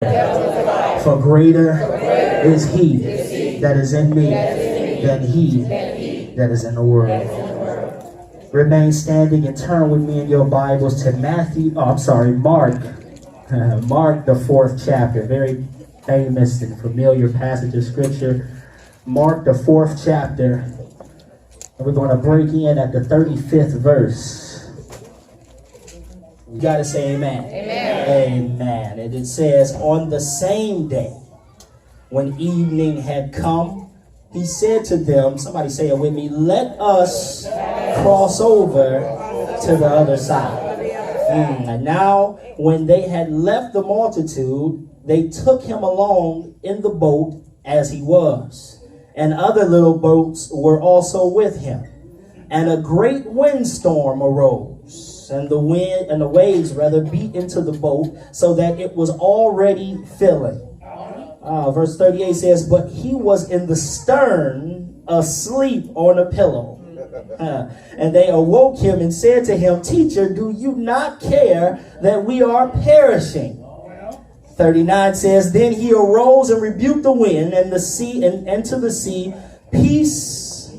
For greater is he that is in me than he that is in the world. Remain standing and turn with me in your Bibles to Mark. Mark, the 4th chapter. Very famous and familiar passage of Scripture. Mark, the 4th chapter. And we're going to break in at the 35th verse. You got to say amen. Amen. Amen. And it says, on the same day, when evening had come, he said to them, somebody say it with me, let us cross over to the other side. And now, when they had left the multitude, they took him along in the boat as he was. And other little boats were also with him. And a great windstorm arose, and the waves beat into the boat, so that it was already filling. Verse 38 says, but he was in the stern, asleep on a pillow. And they awoke him and said to him, Teacher, do you not care that we are perishing? 39 says, then he arose and rebuked the wind and the sea, and to the sea, peace,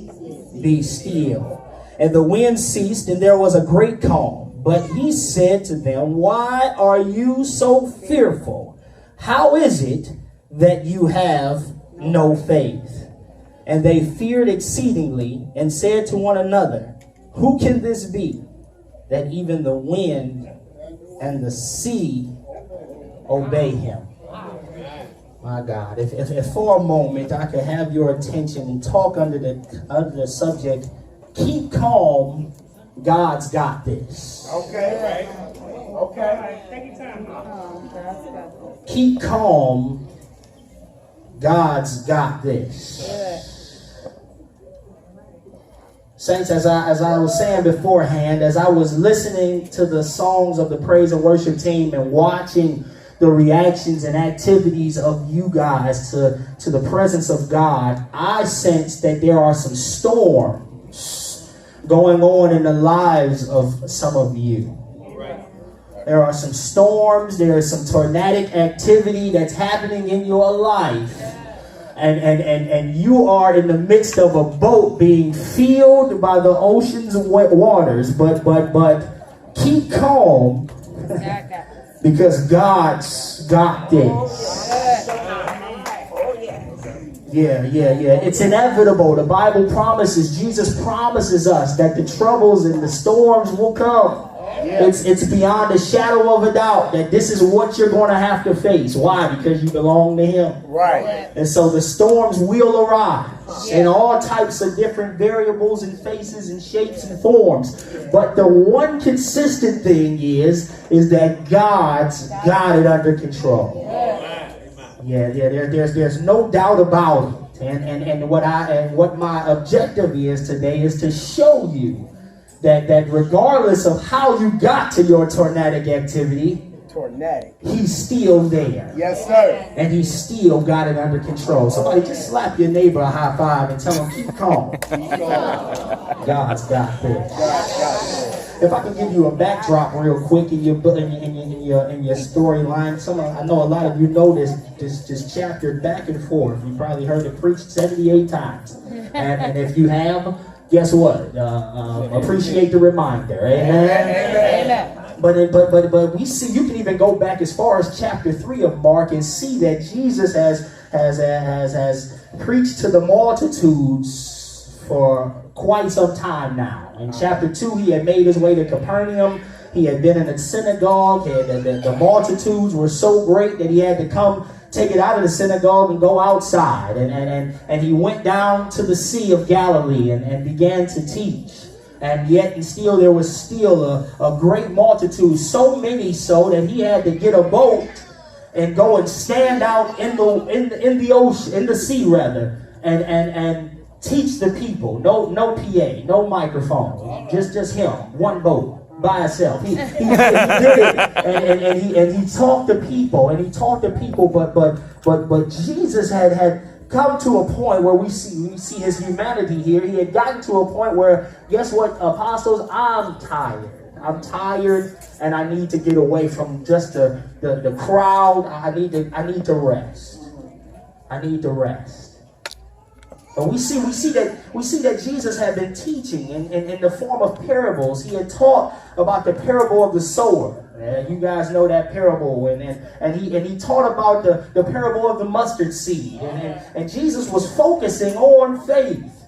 be still. And the wind ceased, and there was a great calm. But he said to them, why are you so fearful? How is it that you have no faith? And they feared exceedingly and said to one another, who can this be, that even the wind and the sea obey him? My God, if for a moment I could have your attention and talk under the subject, keep calm, God's got this. Okay. Take your time. Keep calm, God's got this. Saints, as I was saying beforehand, as I was listening to the songs of the praise and worship team and watching the reactions and activities of you guys to the presence of God, I sense that there are some storms going on in the lives of some of you. There are some storms, there is some tornadic activity that's happening in your life. And you are in the midst of a boat being filled by the ocean's wet waters, but keep calm because God's got this. Yeah. It's inevitable. The Bible promises, Jesus promises us that the troubles and the storms will come. It's beyond a shadow of a doubt that this is what you're going to have to face. Why? Because you belong to him. Right. And so the storms will arise in all types of different variables and faces and shapes and forms. But the one consistent thing is that God's got it under control. There's no doubt about it. And what my objective is today is to show you that regardless of how you got to your tornadic activity, he's still there. Yes, sir. And he's still got it under control. Somebody just slap your neighbor a high five and tell him, keep calm. God's got this. If I could give you a backdrop real quick in your storyline, I know a lot of you know this chapter back and forth. You probably heard it preached 78 times. And if you have, guess what? Appreciate the reminder. Amen. But we see, you can even go back as far as chapter 3 of Mark and see that Jesus has preached to the multitudes for quite some time now. In chapter 2, he had made his way to Capernaum. He had been in a synagogue. The multitudes were so great that he had to come take it out of the synagogue and go outside. And he went down to the Sea of Galilee and began to teach. And yet and still there was still a great multitude, so many so that he had to get a boat and go and stand out in the ocean, in the sea rather, and teach the people. No PA, no microphone, just him, one boat by himself. He did it, and he talked to people, but Jesus had come to a point where we see his humanity here. He had gotten to a point where, guess what, apostles, I'm tired. I'm tired and I need to get away from just the crowd. I need to rest. I need to rest. But we see that Jesus had been teaching in the form of parables. He had taught about the parable of the sower. You guys know that parable, and he taught about the parable of the mustard seed, and Jesus was focusing on faith,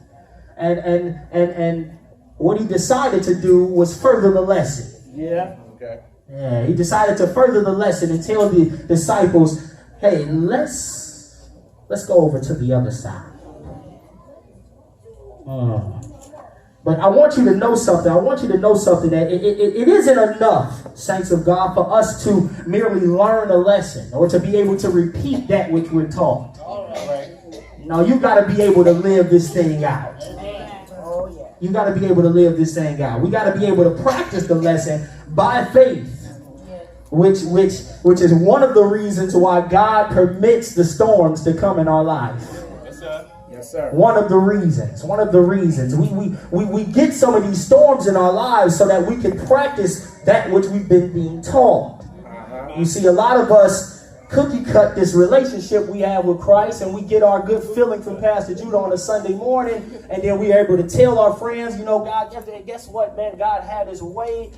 and what he decided to do was further the lesson. Yeah. Okay. Yeah, he decided to further the lesson and tell the disciples, "Hey, let's go over to the other side." But I want you to know something. I want you to know something that it isn't enough, saints of God, for us to merely learn a lesson or to be able to repeat that which we're taught. No, you got to be able to live this thing out. You got to be able to live this thing out. We got to be able to practice the lesson by faith, which is one of the reasons why God permits the storms to come in our life. Sir. One of the reasons. We get some of these storms in our lives so that we can practice that which we've been being taught. You see, a lot of us cookie cut this relationship we have with Christ, and we get our good feeling from Pastor Judah on a Sunday morning, and then we are able to tell our friends, God, guess what, man? God had his way.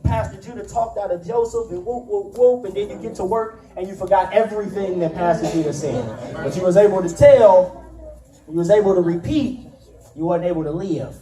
Pastor Judah talked out of Joseph, and whoop, whoop, whoop, and then you get to work, and you forgot everything that Pastor Judah said. But you was able to tell, you was able to repeat, you wasn't able to live.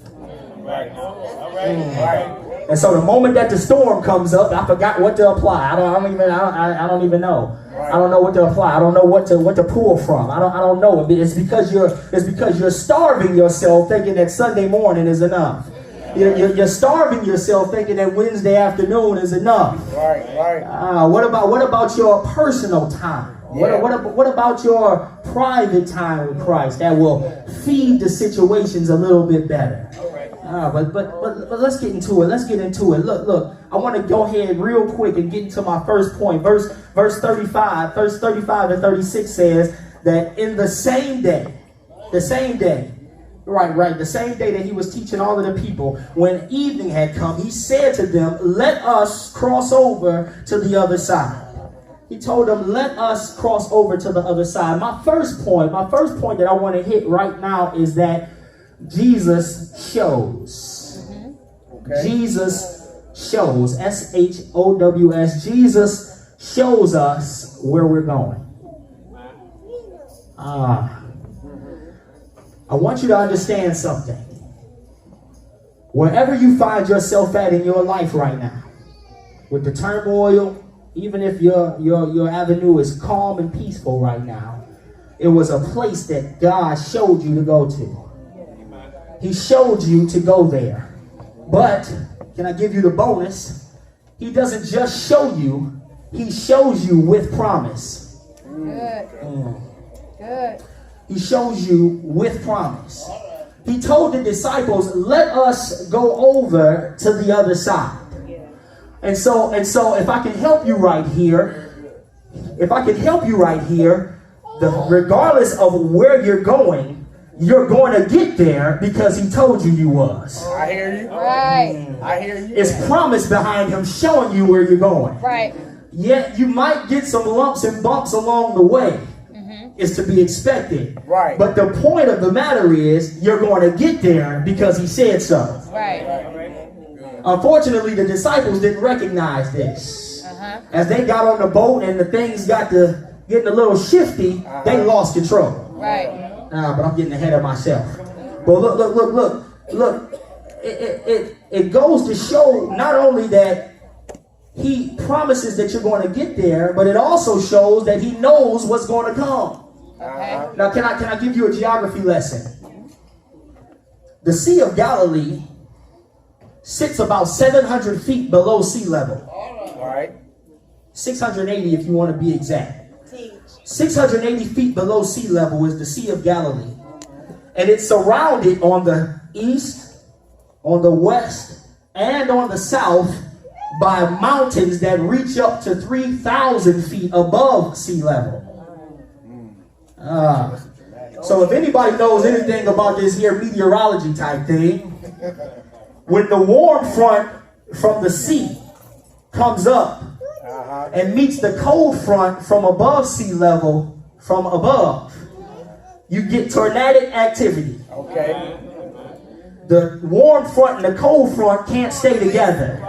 Right. All right. And so the moment that the storm comes up, I forgot what to apply. I don't even know. Right. I don't know what to apply. I don't know what to pull from. I don't know. It's because you're starving yourself thinking that Sunday morning is enough. You're starving yourself thinking that Wednesday afternoon is enough. Right. What about your personal time? Yeah. What about your private time with Christ that will feed the situations a little bit better? But let's get into it. Look. I want to go ahead real quick and get into my first point. Verse 35 and 36 says that in the same day, the same day that he was teaching all of the people, when evening had come, he said to them, "Let us cross over to the other side." He told them, "Let us cross over to the other side." My first point that I want to hit right now is that Jesus shows. Okay. Jesus shows. SHOWS. Jesus shows us where we're going. I want you to understand something. Wherever you find yourself at in your life right now, with the turmoil, even if your avenue is calm and peaceful right now, it was a place that God showed you to go to. He showed you to go there. But, can I give you the bonus? He doesn't just show you, he shows you with promise. Good. He shows you with promise. He told the disciples, "Let us go over to the other side." And so if I can help you right here, regardless of where you're going to get there because he told you you was. I hear you. Right. I hear you. It's promise behind him showing you where you're going. Right. Yet you might get some lumps and bumps along the way. Is to be expected. Right. But the point of the matter is you're going to get there because he said so. Right. Unfortunately, the disciples didn't recognize this. As they got on the boat and the things got to getting a little shifty, they lost control. Right. But I'm getting ahead of myself. But look. It goes to show not only that he promises that you're going to get there, but it also shows that he knows what's going to come. Now, can I give you a geography lesson? The Sea of Galilee sits about 700 feet below sea level. All right. 680 if you want to be exact. 680 feet below sea level is the Sea of Galilee. And it's surrounded on the east, on the west, and on the south by mountains that reach up to 3,000 feet above sea level. So if anybody knows anything about this here meteorology type thing, when the warm front from the sea comes up and meets the cold front from above sea level from above, you get tornadic activity. Okay. The warm front and the cold front can't stay together.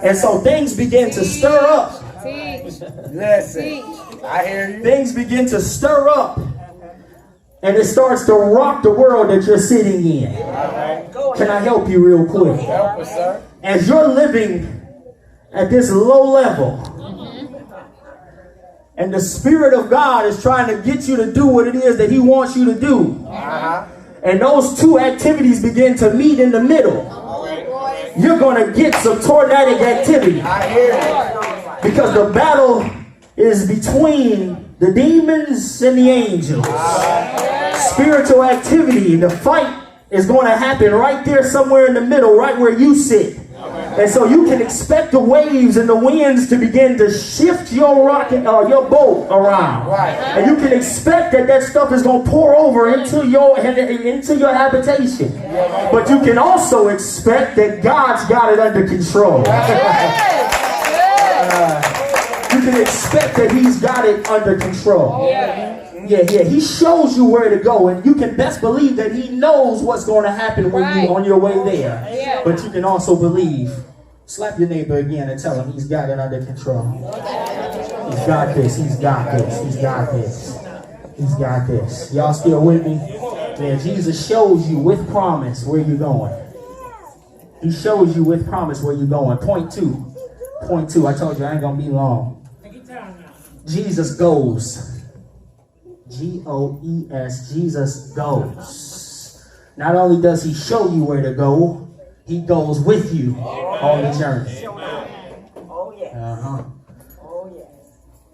And so things begin to stir up. Listen, I hear you. Things begin to stir up. And it starts to rock the world that you're sitting in. Can I help you real quick? Help us, sir. As you're living at this low level, and the Spirit of God is trying to get you to do what it is that He wants you to do. And those two activities begin to meet in the middle. You're going to get some tornadic activity. I hear you. Because the battle is between the demons and the angels. Spiritual activity. The fight is going to happen right there somewhere in the middle, right where you sit. And so you can expect the waves and the winds to begin to shift your rocket or your boat around. And you can expect that stuff is going to pour over into your habitation. But you can also expect that God's got it under control. You can expect that He's got it under control. Yeah. He shows you where to go, and you can best believe that He knows what's going to happen when you're on your way there. But you can also believe. Slap your neighbor again and tell him He's got it under control. He's got this. He's got this. He's got this. He's got this. Y'all still with me? Yeah, Jesus shows you with promise where you're going. He shows you with promise where you're going. Point two. I told you I ain't going to be long. Jesus goes. G-O-E-S. Jesus goes. Not only does He show you where to go, He goes with you on the journey.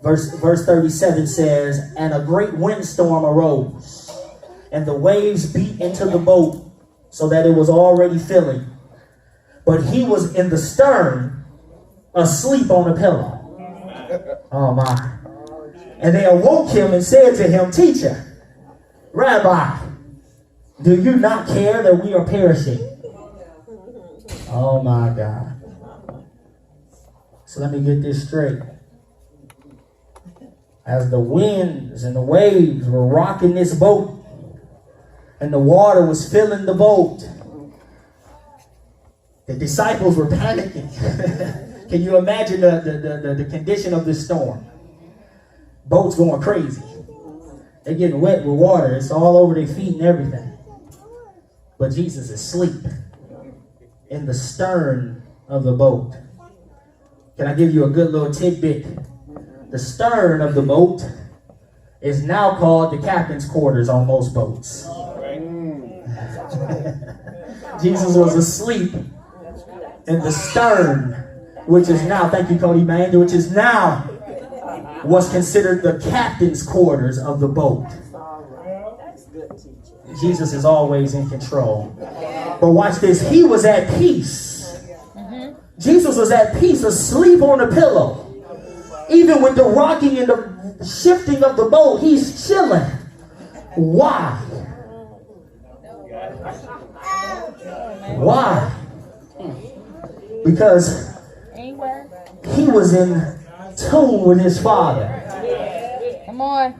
Verse 37 says, and a great windstorm arose, and the waves beat into the boat so that it was already filling. But He was in the stern, asleep on a pillow. Oh my. And they awoke Him and said to Him, Teacher, Rabbi, do you not care that we are perishing? Oh my God. So let me get this straight. As the winds and the waves were rocking this boat, and the water was filling the boat, the disciples were panicking. Can you imagine the condition of this storm? Boat's going crazy. They're getting wet with water. It's all over their feet and everything. But Jesus is asleep in the stern of the boat. Can I give you a good little tidbit? The stern of the boat is now called the captain's quarters on most boats. Jesus was asleep in the stern, which is now, thank you Cody man, which is now what's considered the captain's quarters of the boat. Jesus is always in control. But watch this. He was at peace. Jesus was at peace, asleep on a pillow. Even with the rocking and the shifting of the boat, He's chilling. Why? Why? Because He was in tune with His Father. Come on.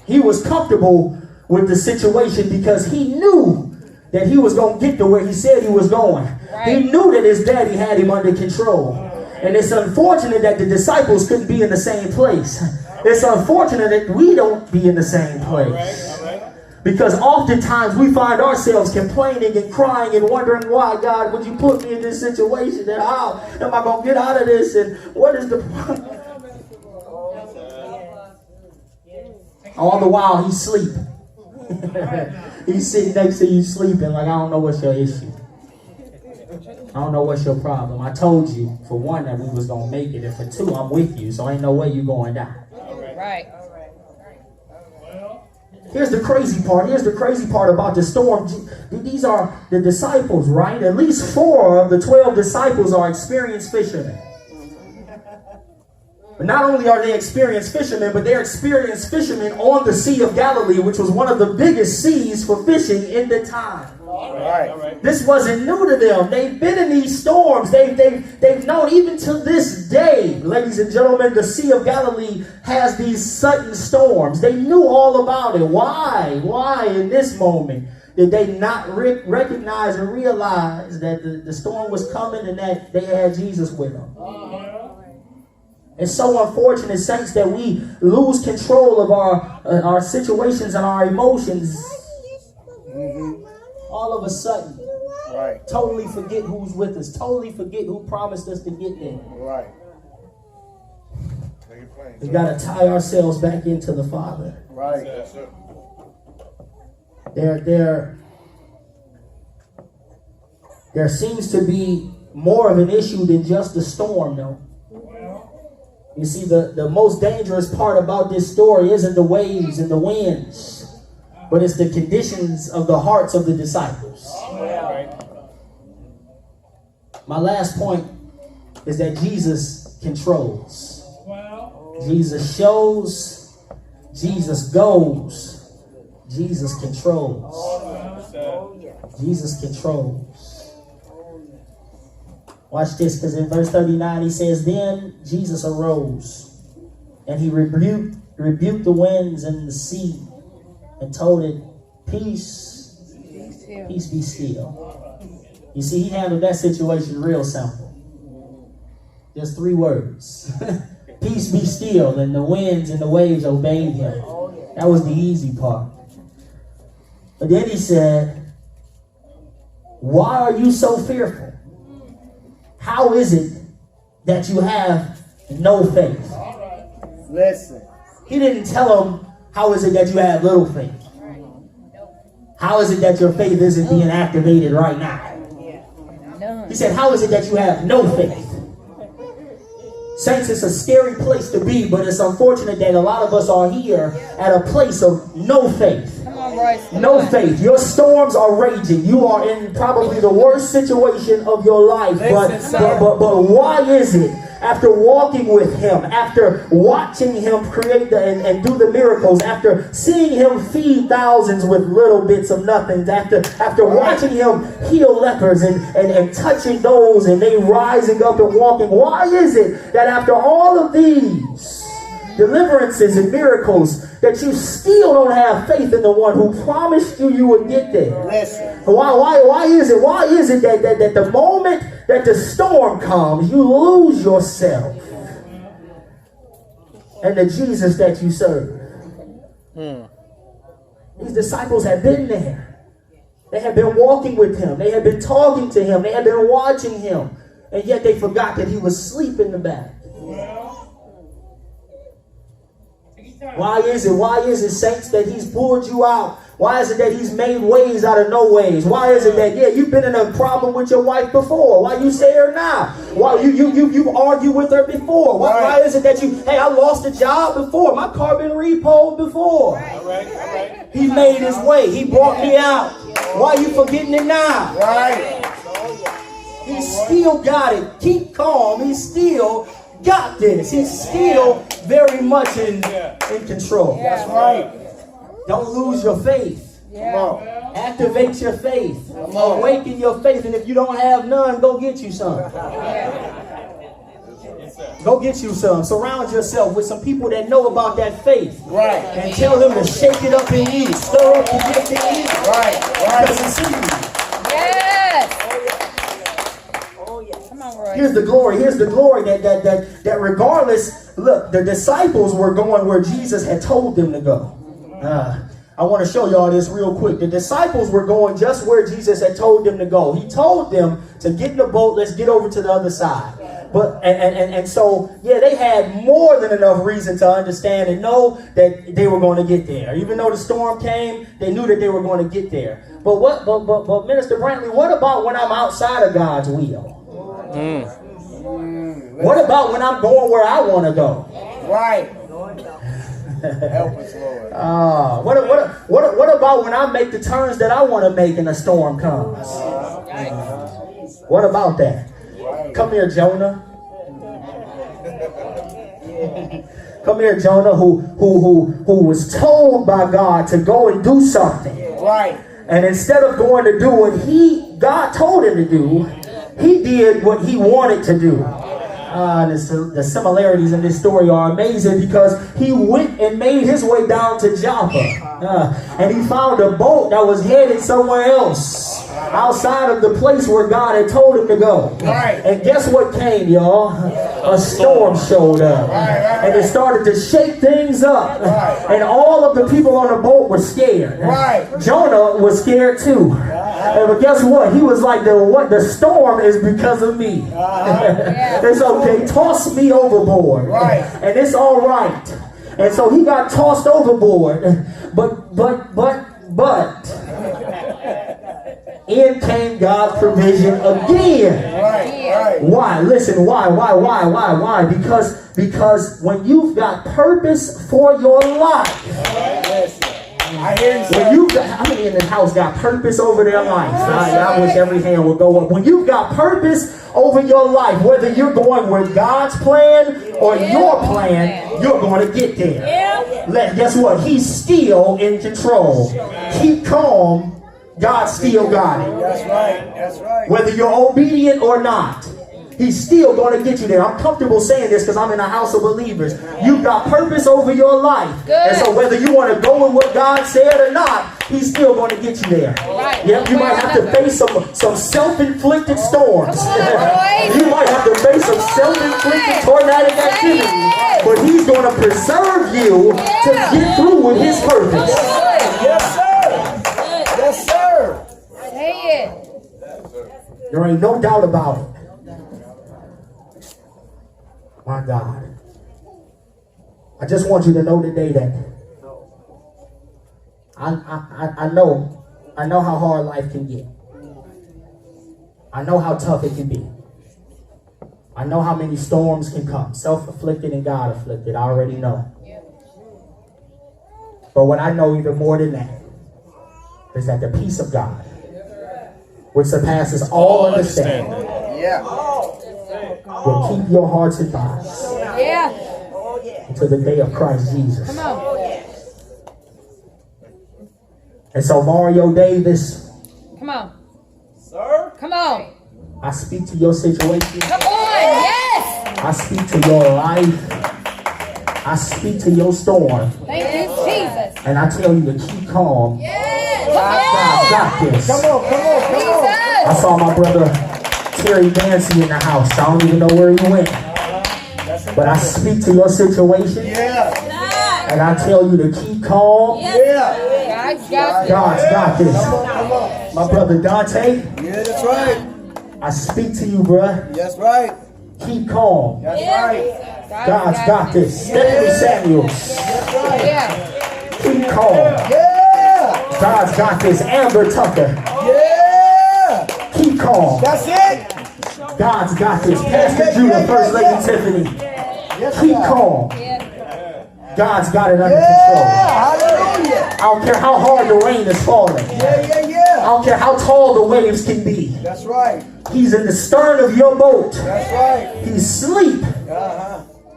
He was comfortable with the situation because He knew that He was going to get to where He said He was going. He knew that His daddy had Him under control. And it's unfortunate that the disciples couldn't be in the same place. It's unfortunate that we don't be in the same place. Because oftentimes we find ourselves complaining and crying and wondering, why, God, would you put me in this situation? And how am I going to get out of this? And what is the point? All the while He's sleeping. He's sitting next to you sleeping like, I don't know what's your issue. I don't know what's your problem. I told you, for one, that we was going to make it. And for two, I'm with you. So ain't no way you going to die. Right. Here's the crazy part. Here's the crazy part about the storm. These are the disciples, right? At least 4 of the 12 disciples are experienced fishermen. But not only are they experienced fishermen, but they're experienced fishermen on the Sea of Galilee, which was one of the biggest seas for fishing in the time. Right. This wasn't new to them. They've been in these storms. They've known, even to this day, ladies and gentlemen, the Sea of Galilee has these sudden storms. They knew all about it. Why in this moment did they not recognize and realize that the storm was coming and that they had Jesus with them? It's so unfortunate, saints, that we lose control of our situations and our emotions. All of a sudden, Right. totally forget who's with us, totally forget who promised us to get there. Right. We got to tie ourselves back into the Father. Right. There seems to be more of an issue than just the storm, though. You see, the most dangerous part about this story isn't the waves and the winds, but it's the conditions of the hearts of the disciples. My last point is that Jesus controls. Jesus shows, Jesus goes, Jesus controls. Jesus controls. Watch this, because in verse 39 he says, "Then Jesus arose, and he rebuked the winds and the sea, and told it, peace be still." You see, he handled that situation real simple. Just 3 words. Peace be still, and the winds and the waves obeyed him. That was the easy part. But then he said, "Why are you so fearful? How is it that you have no faith?" Listen. He didn't tell them, how is it that you have little faith? How is it that your faith isn't being activated right now? He said, how is it that you have no faith? Saints, it's a scary place to be, but it's unfortunate that a lot of us are here at a place of no faith. Come on, Royce. No faith. Your storms are raging. You are in probably the worst situation of your life. But why is it, after walking with him, after watching him create and do the miracles, after seeing him feed thousands with little bits of nothing, after watching him heal lepers and touching those and they rising up and walking, why is it that after all of these deliverances and miracles that you still don't have faith in the one who promised you would get there? Listen. Why is it that the moment that the storm comes, you lose yourself and the Jesus that you serve? These disciples had been there. They had been walking with him. They had been talking to him. They had been watching him. And yet they forgot that he was asleep in the back. Why is it, saints, that he's pulled you out? Why is it that he's made ways out of no ways? Why is it that, you've been in a problem with your wife before? Why you say her now? Why you argue with her before? Why is it that I lost a job before? My car been repoed before. All right. He made his way. He brought me out. Why are you forgetting it now? Right. He still got it. Keep calm. He still got this. He's still very much in control. That's right. Don't lose your faith. Come on. Activate your faith. Awaken your faith. And if you don't have none, go get you some. Go get you some. Surround yourself with some people that know about that faith. Right. And tell them to shake it up in you. Stir up the gift in you. Right. Because it's in you. Yes. Come on, Royce. Here's the glory that regardless, look, the disciples were going where Jesus had told them to go. I want to show y'all this real quick. The disciples were going just where Jesus had told them to go. He told them to get in the boat, let's get over to the other side. But and so they had more than enough reason to understand and know that they were going to get there. Even though the storm came, they knew that they were going to get there. But Minister Brantley, what about when I'm outside of God's will? What about when I'm going where I want to go? Right. Help us, Lord. What about when I make the turns that I want to make and a storm comes? What about that? Come here, Jonah. Come here, Jonah, who was told by God to go and do something. Right. And instead of going to do what God told him to do, he did what he wanted to do. The similarities in this story are amazing because he went and made his way down to Joppa. And he found a boat that was headed somewhere else, outside of the place where God had told him to go. Right. And guess what came, y'all? A storm showed up. And it started to shake things up. And all of the people on the boat were scared. Right. Jonah was scared too. But guess what? He was like, the storm is because of me. It's okay. Toss me overboard. Right. And it's all right. And so he got tossed overboard. But in came God's provision again. Right. Why? Listen, why? Because when you've got purpose for your life, I hear you, sir. when you got, how many in this house got purpose over their life? I wish every hand would go up. When you've got purpose over your life, whether you're going with God's plan or your plan, you're going to get there. Guess what? He's still in control. Keep calm. God still got it. That's right. Whether you're obedient or not, He's still going to get you there. I'm comfortable saying this because I'm in a house of believers. You've got purpose over your life. Good. And so whether you want to go with what God said or not, He's still going to get you there. Right. Yep, you might have to face some self-inflicted storms. Come on, Royce. You might have to face some self-inflicted tornadic activity. But He's going to preserve you to get through with His purpose. Yes, sir. Yes, sir. Say it. There ain't no doubt about it. My God. I just want you to know today that I know how hard life can get. I know how tough it can be. I know how many storms can come, self-afflicted and God-afflicted. I already know. But what I know even more than that is that the peace of God, which surpasses all understanding, will keep your hearts and minds until the day of Christ Jesus. Come on. And so Mario Davis, Come on. Sir? Come on. I speak to your situation. Come on. Yes. I speak to your life. I speak to your storm. Thank you, Jesus. And I tell you to keep calm. Yes. God got this. Come on. I saw my brother Terry Dancy in the house. I don't even know where he went. But I speak to your situation. And I tell you to keep calm. God's got this. My brother Dante. Yeah, that's right. I speak to you, bruh. That's right. Keep calm. That's right. God's got this. Stephanie Samuels. Yeah. Keep calm. Yeah. God's got this. Amber Tucker. Yeah. Keep calm. That's it. God's got this. Pastor Judah, First Lady Tiffany. Keep calm. God's got it under control. Hallelujah. I don't care how hard the rain is falling. I don't care how tall the waves can be. That's right. He's in the stern of your boat. That's right. He's asleep.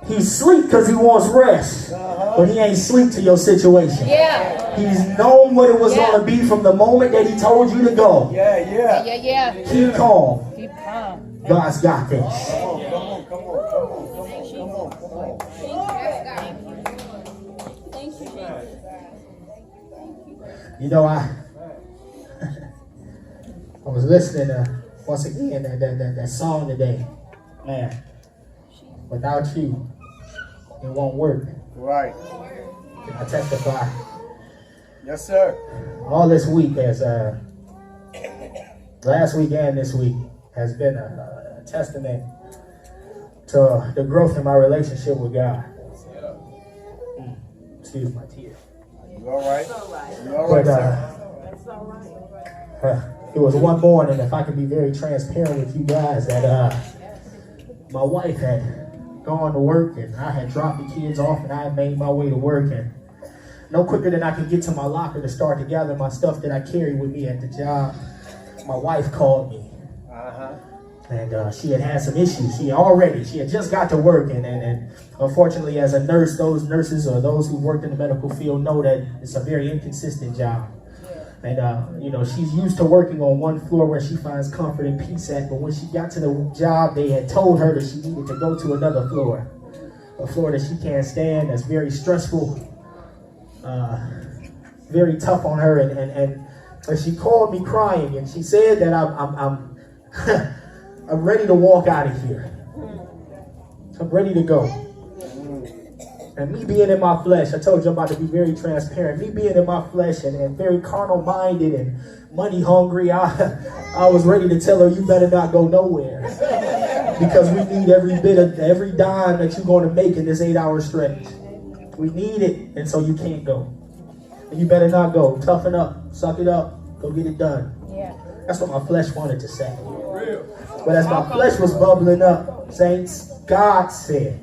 He's asleep because he wants rest. But he ain't asleep to your situation. Yeah. He's known what it was going to be from the moment that he told you to go. Yeah. Keep calm. Keep calm. God's got this. Come on. You know, I was listening to, once again, that song today. Man, without you, it won't work. Right. Can I testify? Yes, sir. All this week has, last week and this week, has been a testament to the growth in my relationship with God. Excuse my tears. You all right? You all But right, sir? it was one morning, if I can be very transparent with you guys, that my wife had gone to work and I had dropped the kids off and I had made my way to work, and no quicker than I could get to my locker to start to gather my stuff that I carry with me at the job, my wife called me And she had some issues. She had just got to work, and unfortunately, as a nurse, those nurses or those who worked in the medical field know that it's a very inconsistent job. And she's used to working on one floor where she finds comfort and peace at, but when she got to the job, they had told her that she needed to go to another floor, a floor that she can't stand, that's very stressful, very tough on her. And she called me crying, and she said that I'm I'm ready to walk out of here. I'm ready to go. And me being in my flesh, I told you I'm about to be very transparent. Me being in my flesh and very carnal minded and money hungry, I was ready to tell her, you better not go nowhere. Because we need every dime that you're going to make in this 8-hour stretch. We need it, and so you can't go. And you better not go. Toughen up, suck it up, go get it done. Yeah. That's what my flesh wanted to say. But as my flesh was bubbling up, saints, God said,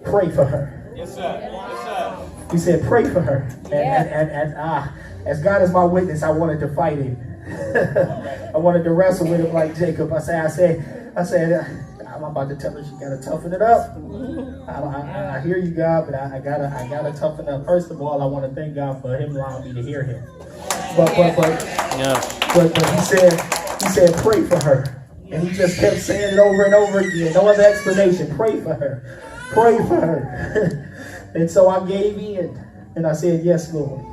pray for her. Yes, sir. Yes, sir. He said, pray for her. And as God is my witness, I wanted to fight him. I wanted to wrestle with him like Jacob. I said, I'm about to tell her she gotta toughen it up. I hear you, God, but I gotta toughen up. First of all, I want to thank God for him allowing me to hear him. But he said, pray for her. And he just kept saying it over and over again. No other explanation. Pray for her. Pray for her. And so I gave in. And I said, yes, Lord.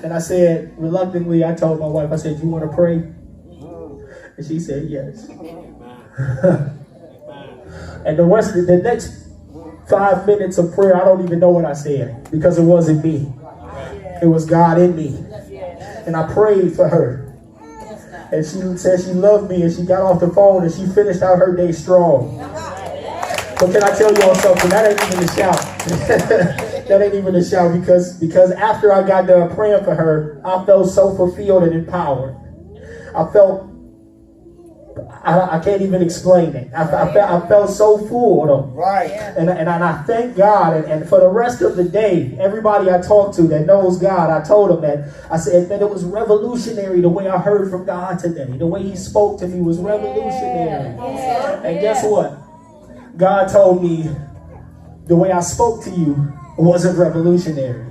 And I said, reluctantly, I told my wife, I said, you want to pray? And she said, yes. And the next 5 minutes of prayer, I don't even know what I said. Because it wasn't me. It was God in me. And I prayed for her. And she said she loved me, and she got off the phone, and she finished out her day strong. But can I tell you all something? That ain't even a shout. That ain't even a shout, because after I got done praying for her, I felt so fulfilled and empowered. I can't even explain it. I felt so full though. Right. And I thank God. And for the rest of the day, everybody I talked to that knows God, I told them that. I said that it was revolutionary the way I heard from God today. The way he spoke to me was revolutionary. And guess what? God told me the way I spoke to you wasn't revolutionary.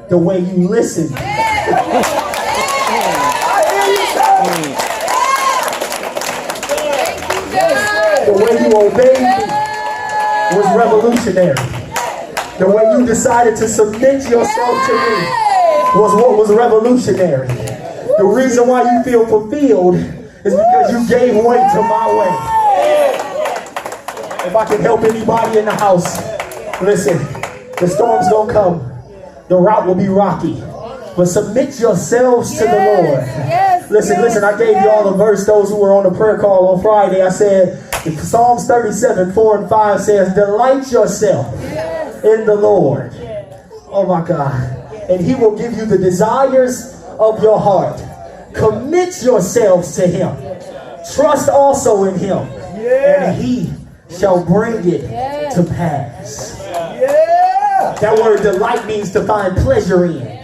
The way you listened. The way you obeyed me was revolutionary. The way you decided to submit yourself to me was what was revolutionary. The reason why you feel fulfilled is because you gave way to my way. If I can help anybody in the house, listen, the storm's gonna come. The route will be rocky. But submit yourselves to the Lord. Listen, I gave you all a verse, those who were on the prayer call on Friday. I said, Psalms 37, 4 and 5 says, delight yourself in the Lord. Oh my God. And he will give you the desires of your heart. Commit yourselves to him. Trust also in him. And he shall bring it to pass. That word delight means to find pleasure in.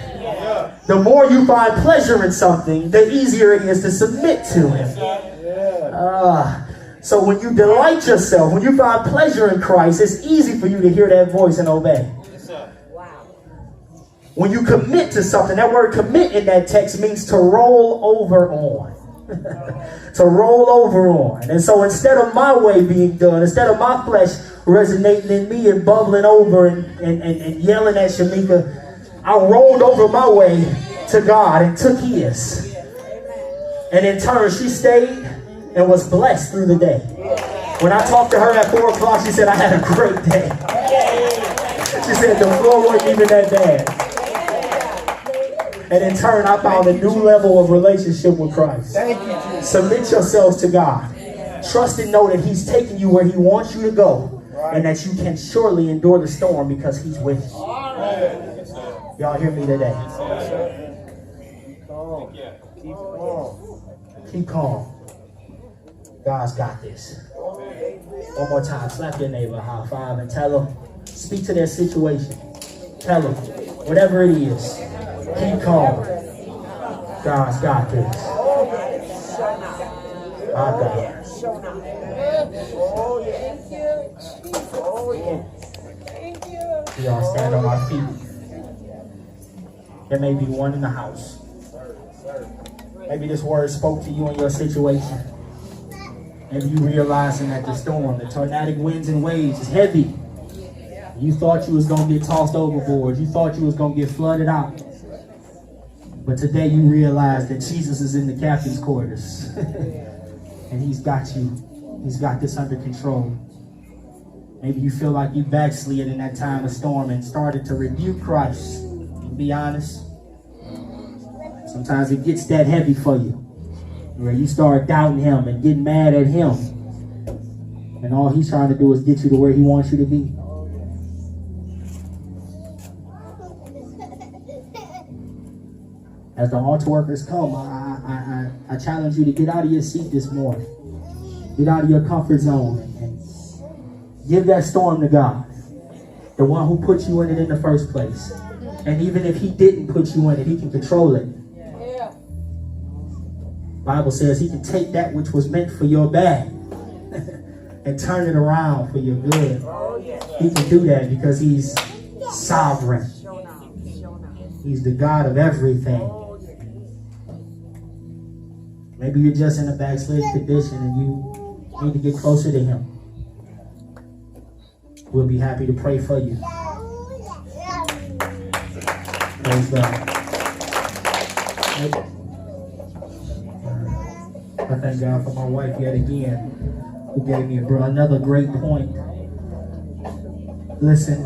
The more you find pleasure in something, the easier it is to submit to him. So when you delight yourself, when you find pleasure in Christ, it's easy for you to hear that voice and obey. When you commit to something, that word commit in that text means to roll over on. To roll over on. And so instead of my way being done, instead of my flesh resonating in me and bubbling over and yelling at Shamika, I rolled over my way to God and took his. And in turn, she stayed and was blessed through the day. When I talked to her at 4 o'clock, she said, I had a great day. She said the floor wasn't even that bad. And in turn, I found a new level of relationship with Christ. Thank you, Jesus. Submit yourselves to God. Trust and know that he's taking you where he wants you to go. And that you can surely endure the storm because he's with you. Y'all hear me today? Keep calm. Keep calm. Keep calm. God's got this. One more time. Slap your neighbor, high five, and tell them. Speak to their situation. Tell them. Whatever it is. Keep calm. God's got this. My God. We all stand on our feet. There may be one in the house. Maybe this word spoke to you in your situation. Maybe you realizing that the storm, the tornadic winds and waves is heavy. You thought you was going to get tossed overboard. You thought you was going to get flooded out. But today you realize that Jesus is in the captain's quarters. And he's got you. He's got this under control. Maybe you feel like you backslid in that time of storm and started to rebuke Christ. To be honest, sometimes it gets that heavy for you, where you start doubting him and getting mad at him. And all he's trying to do is get you to where he wants you to be. As the altar workers come, I challenge you to get out of your seat this morning. Get out of your comfort zone and give that storm to God. The one who put you in it in the first place. And even if he didn't put you in it, he can control it. Yeah. Bible says he can take that which was meant for your bad and turn it around for your good. He can do that because he's sovereign. He's the God of everything. Maybe you're just in a backslid condition and you need to get closer to him. We'll be happy to pray for you. Praise God. I thank God for my wife yet again, who gave me another great point. Listen,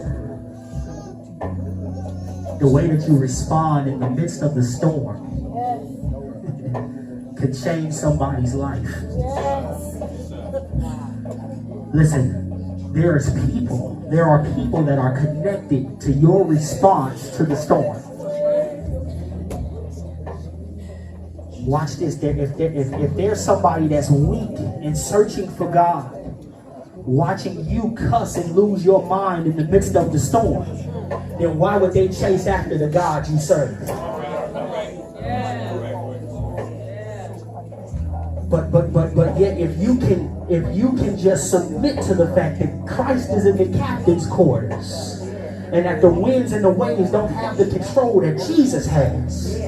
the way that you respond in the midst of the storm can change somebody's life. Listen, there are people that are connected to your response to the storm. Watch this. If there's somebody that's weak and searching for God, watching you cuss and lose your mind in the midst of the storm, then why would they chase after the God you serve? But yet if you can just submit to the fact that Christ is in the captain's quarters and that the winds and the waves don't have the control that Jesus has,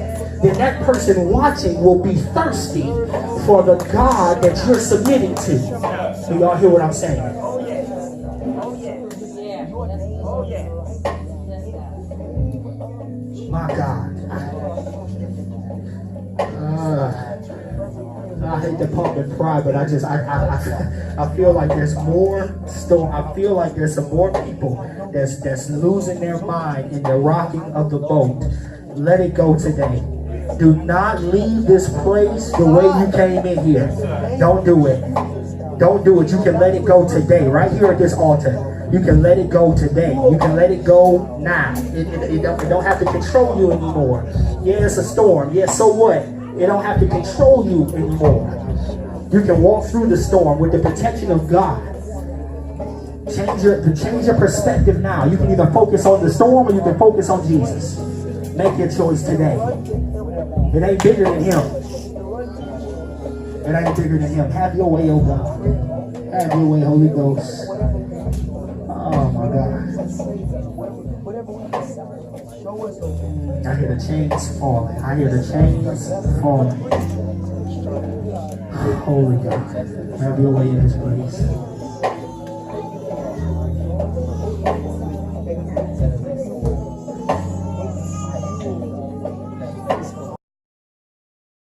then that person watching will be thirsty for the God that you're submitting to. Do y'all hear what I'm saying? Oh yeah. Oh yeah. My God. I hate to pump and pry, but I feel like there's more storm. I feel like there's some more people that's losing their mind in the rocking of the boat. Let it go today. Do not leave this place the way you came in here. Don't do it. Don't do it. You can let it go today, right here at this altar. You can let it go today. You can let it go now. It don't have to control you anymore. Yeah, it's a storm. Yeah, so what? It don't have to control you anymore. You can walk through the storm with the protection of God. Change your perspective now. You can either focus on the storm or you can focus on Jesus. Make your choice today. It ain't bigger than him. It ain't bigger than him. Have your way, oh God. Have your way, Holy Ghost. Oh my God. I hear the chains falling. I hear the chains falling. Holy God. Have your way in this place.